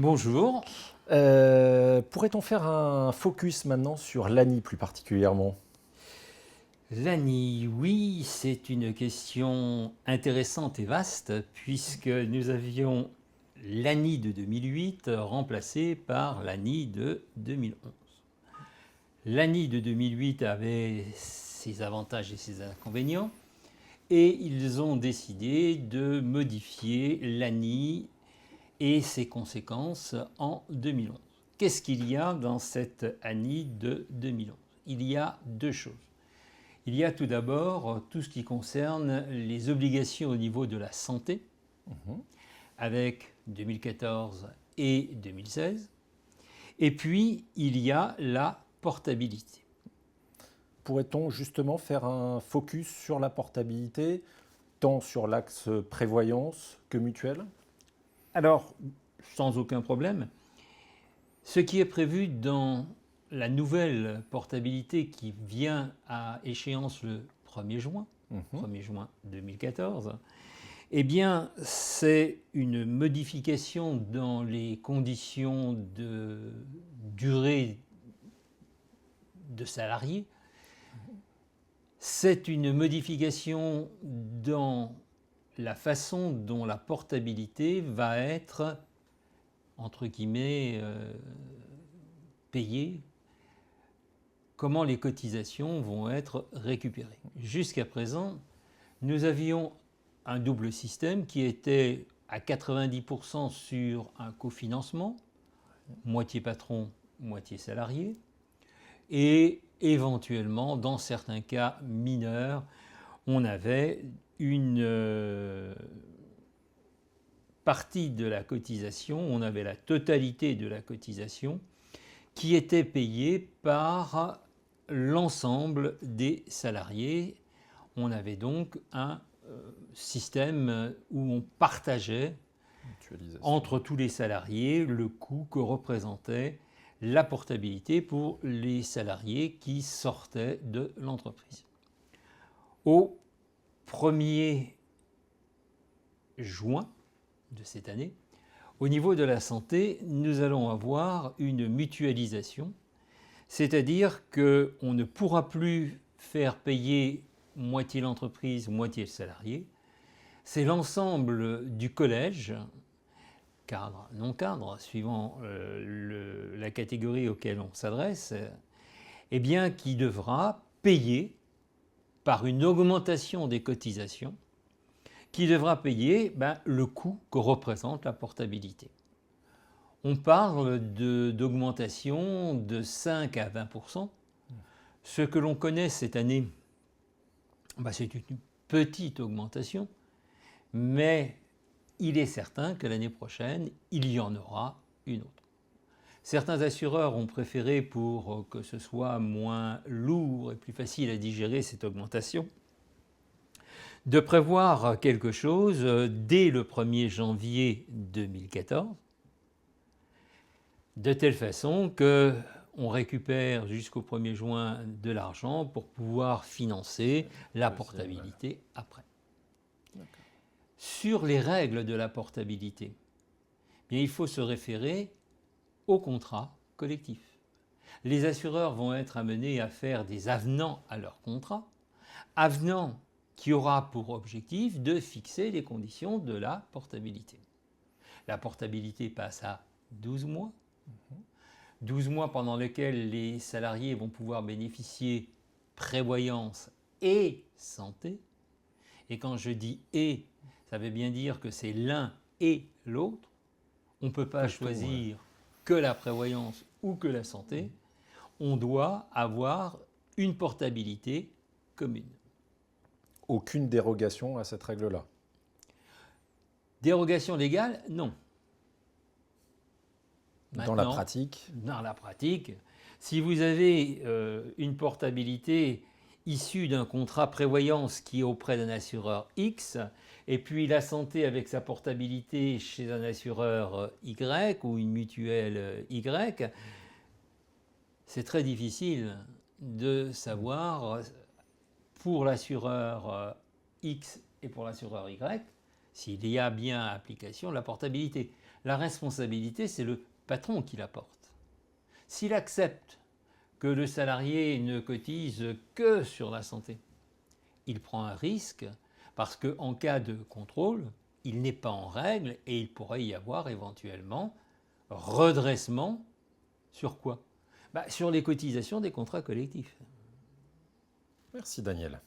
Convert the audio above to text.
Bonjour. Pourrait-on faire un focus maintenant sur l'ANI plus particulièrement? L'ANI, oui, c'est une question intéressante et vaste puisque nous avions l'ANI de 2008 remplacé par l'ANI de 2011. L'ANI de 2008 avait ses avantages et ses inconvénients et ils ont décidé de modifier l'ANI et ses conséquences en 2011. Qu'est-ce qu'il y a dans cette ANI de 2011? Il y a deux choses. Il y a tout d'abord tout ce qui concerne les obligations au niveau de la santé, avec 2014 et 2016. Et puis, il y a la portabilité. Pourrait-on justement faire un focus sur la portabilité, tant sur l'axe prévoyance que mutuelle? Alors, sans aucun problème, ce qui est prévu dans la nouvelle portabilité qui vient à échéance le 1er juin, 1er juin 2014, eh bien, c'est une modification dans les conditions de durée de salarié. C'est une modification dans la façon dont la portabilité va être, entre guillemets, payée, comment les cotisations vont être récupérées. Jusqu'à présent, nous avions un double système qui était à 90% sur un cofinancement, moitié patron, moitié salarié, et éventuellement, dans certains cas mineurs, on avait une partie de la cotisation, on avait la totalité de la cotisation qui était payée par l'ensemble des salariés. On avait donc un système où on partageait entre tous les salariés le coût que représentait la portabilité pour les salariés qui sortaient de l'entreprise. Au 1er juin de cette année, au niveau de la santé, nous allons avoir une mutualisation, c'est-à-dire qu'on ne pourra plus faire payer moitié l'entreprise, moitié le salarié. C'est l'ensemble du collège, cadre, non cadre, suivant la catégorie auquel on s'adresse, eh bien, qui devra payer par une augmentation des cotisations, qui devra payer le coût que représente la portabilité. On parle d'augmentation de 5 à 20%. Ce que l'on connaît cette année, c'est une petite augmentation, mais il est certain que l'année prochaine, il y en aura une autre. Certains assureurs ont préféré, pour que ce soit moins lourd et plus facile à digérer cette augmentation, de prévoir quelque chose dès le 1er janvier 2014, de telle façon qu'on récupère jusqu'au 1er juin de l'argent pour pouvoir financer la portabilité après. Sur les règles de la portabilité, bien, il faut se référer au contrat collectif. Les assureurs vont être amenés à faire des avenants à leur contrat, avenants qui aura pour objectif de fixer les conditions de la portabilité. La portabilité passe à 12 mois, 12 mois pendant lesquels les salariés vont pouvoir bénéficier prévoyance et santé. Et quand je dis « et », ça veut bien dire que c'est l'un et l'autre. On ne peut pas choisir que la prévoyance ou que la santé. On doit avoir une portabilité commune. Aucune dérogation à cette règle-là? Dérogation légale, non. Dans la pratique? Dans la pratique, si vous avez une portabilité issue d'un contrat prévoyance qui est auprès d'un assureur X, et puis la santé avec sa portabilité chez un assureur Y ou une mutuelle Y, c'est très difficile de savoir pour l'assureur X et pour l'assureur Y s'il y a bien application de la portabilité. La responsabilité, c'est le patron qui la porte. S'il accepte que le salarié ne cotise que sur la santé, il prend un risque parce qu'en cas de contrôle, il n'est pas en règle et il pourrait y avoir éventuellement redressement sur quoi? Sur les cotisations des contrats collectifs. Merci Daniel.